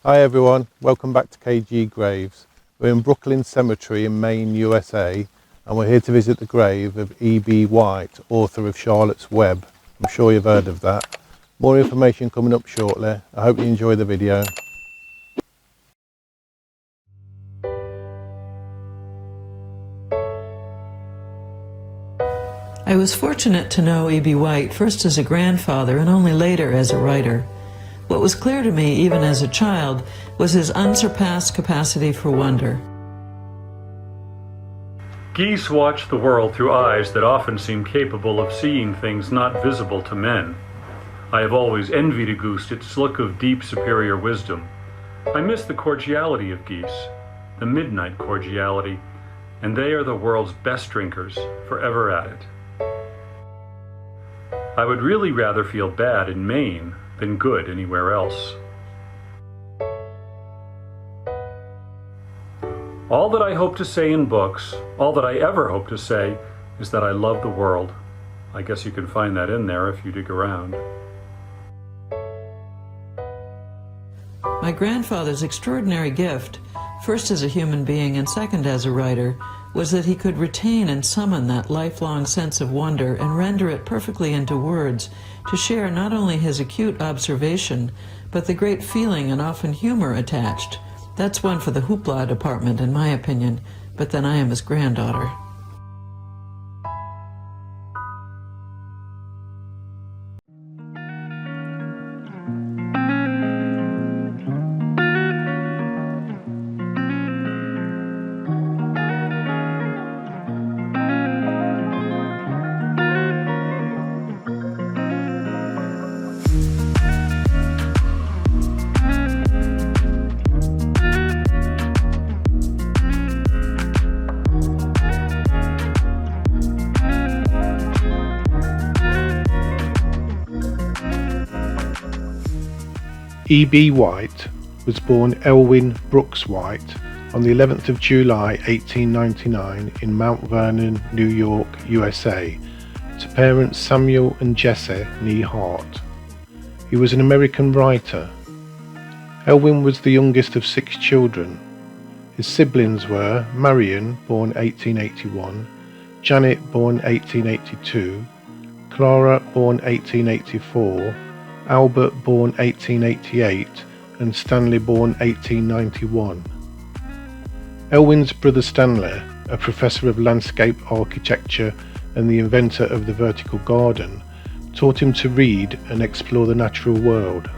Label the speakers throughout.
Speaker 1: Hi everyone, welcome back to KG Graves. We're in Brooklin Cemetery in Maine, USA, and we're here to visit the grave of E.B. White, author of Charlotte's Web. I'm sure you've heard of that. More information coming up shortly. I hope you enjoy the video.
Speaker 2: I was fortunate to know E.B. White first as a grandfather and only later as a writer. What was clear to me, even as a child, was his unsurpassed capacity for wonder.
Speaker 3: Geese watch the world through eyes that often seem capable of seeing things not visible to men. I have always envied a goose its look of deep superior wisdom. I miss the cordiality of geese, the midnight cordiality, and they are the world's best drinkers, forever at it. I would really rather feel bad in Maine than good anywhere else. All that I hope to say in books, all that I ever hope to say, is that I love the world. I guess you can find that in there if you dig around.
Speaker 2: My grandfather's extraordinary gift, first as a human being and second as a writer, was that he could retain and summon that lifelong sense of wonder and render it perfectly into words to share not only his acute observation, but the great feeling and often humor attached. That's one for the hoopla department, in my opinion, but then I am his granddaughter.
Speaker 4: E.B. White was born Elwyn Brooks White on the 11th of July 1899 in Mount Vernon, New York, USA, to parents Samuel and Jessie Nee Hart. He was an American writer. Elwyn was the youngest of 6 children. His siblings were Marion, born 1881, Janet, born 1882, Clara, born 1884, Albert, born 1888, and Stanley, born 1891. Elwyn's brother Stanley, a professor of landscape architecture and the inventor of the vertical garden, taught him to read and explore the natural world.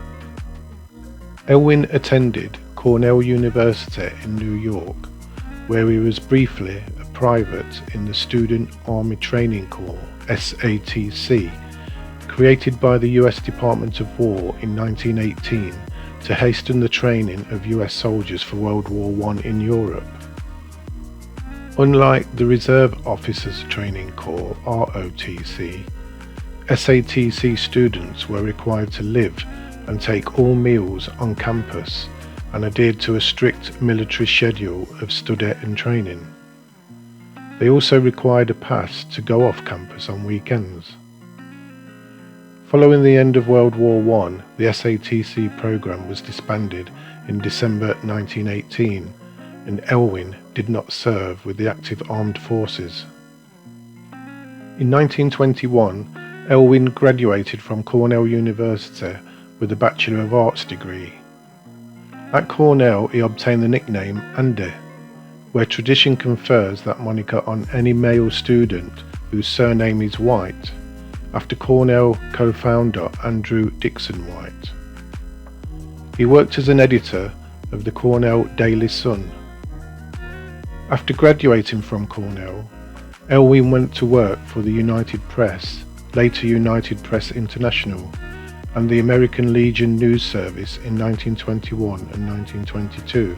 Speaker 4: Elwyn attended Cornell University in New York, where he was briefly a private in the Student Army Training Corps, SATC, created by the US Department of War in 1918 to hasten the training of US soldiers for World War I in Europe. Unlike the Reserve Officers Training Corps, ROTC, SATC students were required to live and take all meals on campus and adhered to a strict military schedule of study and training. They also required a pass to go off campus on weekends. Following the end of World War I, the SATC program was disbanded in December 1918, and Elwyn did not serve with the active armed forces. In 1921, Elwyn graduated from Cornell University with a Bachelor of Arts degree. At Cornell, he obtained the nickname Andy, where tradition confers that moniker on any male student whose surname is White, after Cornell co-founder Andrew Dixon White. He worked as an editor of the Cornell Daily Sun. After graduating from Cornell, Elwyn went to work for the United Press, later United Press International, and the American Legion News Service in 1921 and 1922.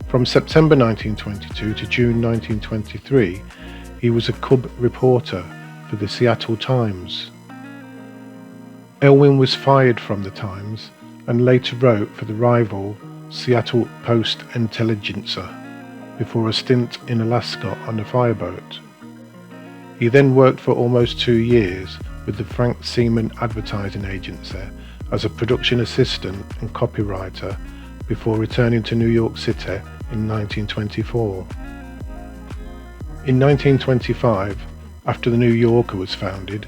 Speaker 4: From September 1922 to June 1923, he was a cub reporter for the Seattle Times. Elwyn was fired from the Times and later wrote for the rival Seattle Post-Intelligencer before a stint in Alaska on a fireboat. He then worked for almost 2 years with the Frank Seaman Advertising Agency as a production assistant and copywriter before returning to New York City in 1924. In 1925, after The New Yorker was founded,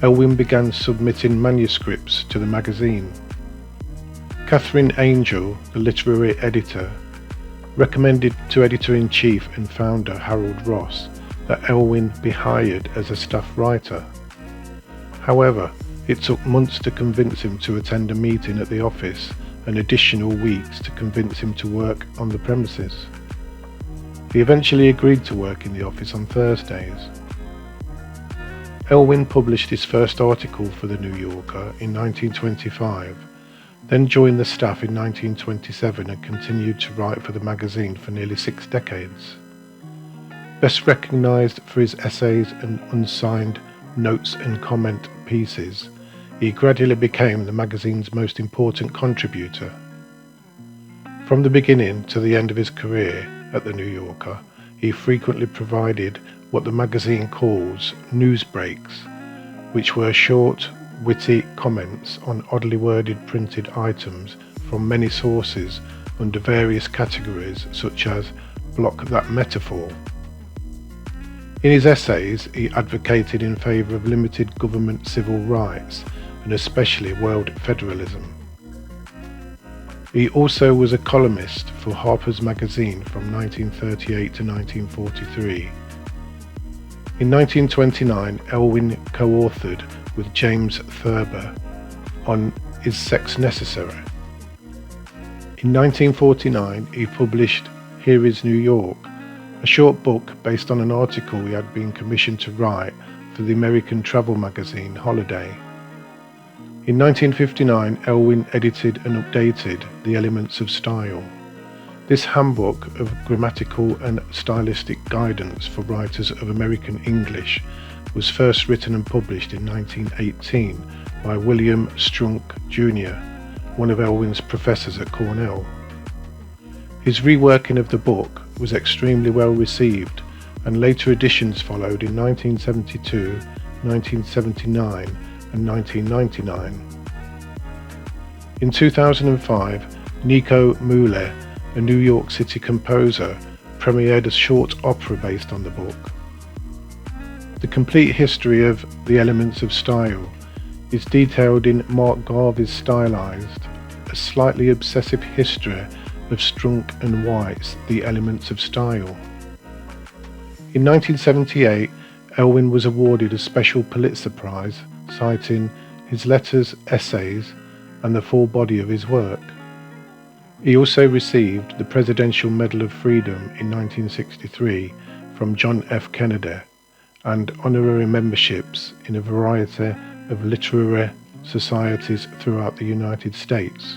Speaker 4: Elwyn began submitting manuscripts to the magazine. Catherine Angel, the literary editor, recommended to editor-in-chief and founder Harold Ross that Elwyn be hired as a staff writer. However, it took months to convince him to attend a meeting at the office and additional weeks to convince him to work on the premises. He eventually agreed to work in the office on Thursdays. Elwyn published his first article for The New Yorker in 1925, then joined the staff in 1927 and continued to write for the magazine for nearly 6 decades. Best recognised for his essays and unsigned notes and comment pieces, he gradually became the magazine's most important contributor. From the beginning to the end of his career at The New Yorker, he frequently provided what the magazine calls news breaks, which were short, witty comments on oddly worded printed items from many sources under various categories such as block that metaphor. In his essays, he advocated in favour of limited government civil rights and especially world federalism. He also was a columnist for Harper's Magazine from 1938 to 1943. In 1929, Elwyn co-authored with James Thurber on Is Sex Necessary? In 1949, he published Here is New York, a short book based on an article he had been commissioned to write for the American travel magazine Holiday. In 1959, Elwyn edited and updated The Elements of Style. This handbook of grammatical and stylistic guidance for writers of American English was first written and published in 1918 by William Strunk Jr., one of Elwyn's professors at Cornell. His reworking of the book was extremely well received, and later editions followed in 1972, 1979 and 1999. In 2005, Nico Mueller, a New York City composer, premiered a short opera based on the book. The complete history of The Elements of Style is detailed in Mark Garvey's stylized, a slightly obsessive history of Strunk and White's The Elements of Style. In 1978, Elwyn was awarded a special Pulitzer Prize, citing his letters, essays, and the full body of his work. He also received the Presidential Medal of Freedom in 1963 from John F. Kennedy, and honorary memberships in a variety of literary societies throughout the United States.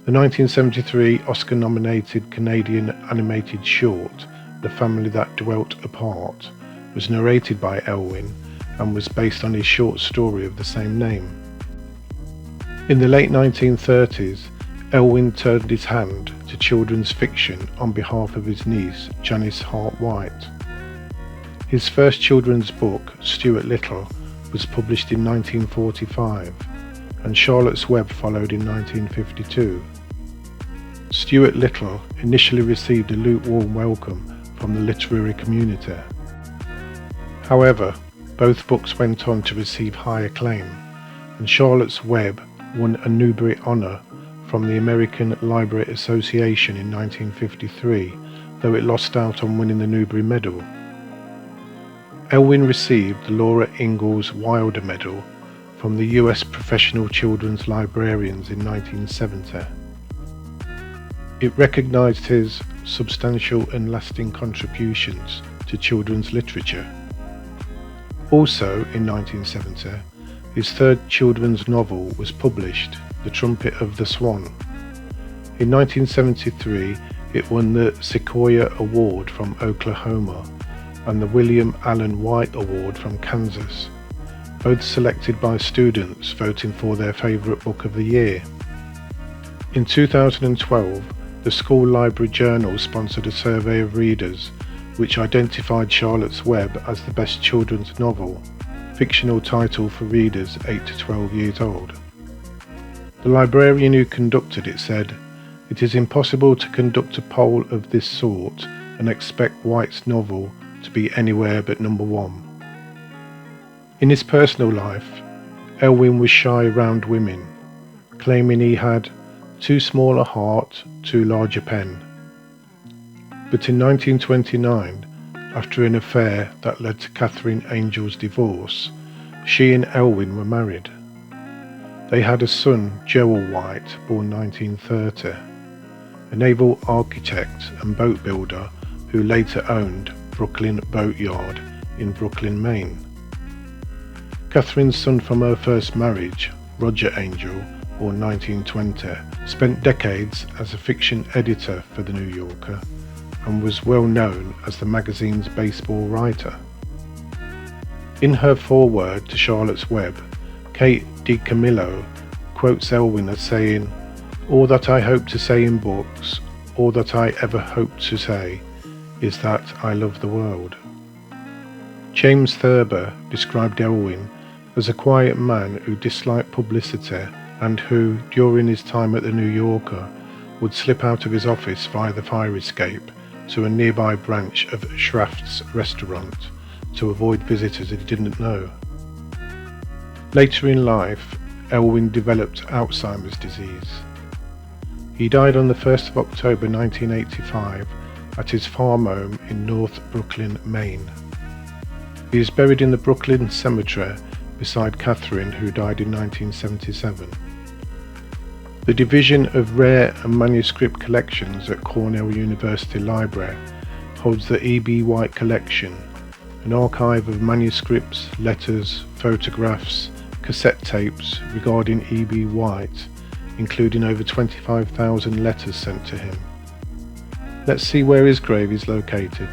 Speaker 4: The 1973 Oscar-nominated Canadian animated short, The Family That Dwelt Apart, was narrated by Elwyn and was based on his short story of the same name. In the late 1930s, Elwyn turned his hand to children's fiction on behalf of his niece, Janice Hart White. His first children's book, Stuart Little, was published in 1945, and Charlotte's Web followed in 1952. Stuart Little initially received a lukewarm welcome from the literary community. However, both books went on to receive high acclaim, and Charlotte's Web won a Newbery Honour from the American Library Association in 1953, though it lost out on winning the Newbery Medal. Elwyn received the Laura Ingalls Wilder Medal from the US Professional Children's Librarians in 1970. It recognised his substantial and lasting contributions to children's literature. Also in 1970, his third children's novel was published, The Trumpet of the Swan. In 1973, it won the Sequoia Award from Oklahoma and the William Allen White Award from Kansas, both selected by students voting for their favourite book of the year. In 2012, the School Library Journal sponsored a survey of readers which identified Charlotte's Web as the best children's novel, fictional title for readers 8 to 12 years old. The librarian who conducted it said, "It is impossible to conduct a poll of this sort and expect White's novel to be anywhere but number one." In his personal life, Elwyn was shy round women, claiming he had too small a heart, too large a pen. But in 1929, after an affair that led to Catherine Angel's divorce, she and Elwyn were married. They had a son, Joel White, born 1930, a naval architect and boat builder who later owned Brooklin Boatyard in Brooklin, Maine. Catherine's son from her first marriage, Roger Angel, born 1920, spent decades as a fiction editor for The New Yorker and was well known as the magazine's baseball writer. In her foreword to Charlotte's Web, Kate DiCamillo quotes Elwyn as saying, "All that I hope to say in books, all that I ever hope to say, is that I love the world." James Thurber described Elwyn as a quiet man who disliked publicity and who, during his time at the New Yorker, would slip out of his office via the fire escape to a nearby branch of Schraft's restaurant to avoid visitors he didn't know. Later in life, Elwyn developed Alzheimer's disease. He died on the 1st of October 1985 at his farm home in North Brooklyn, Maine. He is buried in the Brooklyn Cemetery beside Catherine, who died in 1977. The Division of Rare and Manuscript Collections at Cornell University Library holds the E.B. White collection, an archive of manuscripts, letters, photographs, cassette tapes regarding E.B. White, including over 25,000 letters sent to him. Let's see where his grave is located.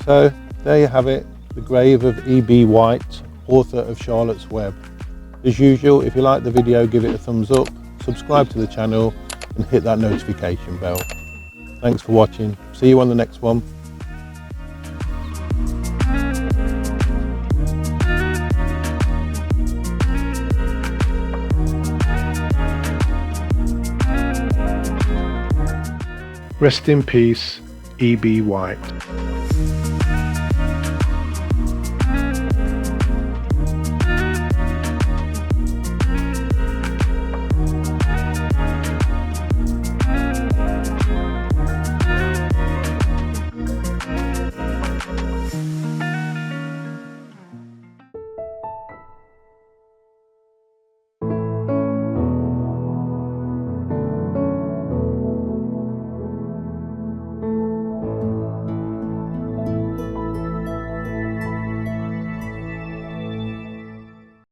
Speaker 1: So there you have it, the grave of E.B. White, author of Charlotte's Web. As usual, if you like the video, give it a thumbs up, subscribe to the channel and hit that notification bell. Thanks for watching. See you on the next one.
Speaker 4: Rest in peace, E.B. White.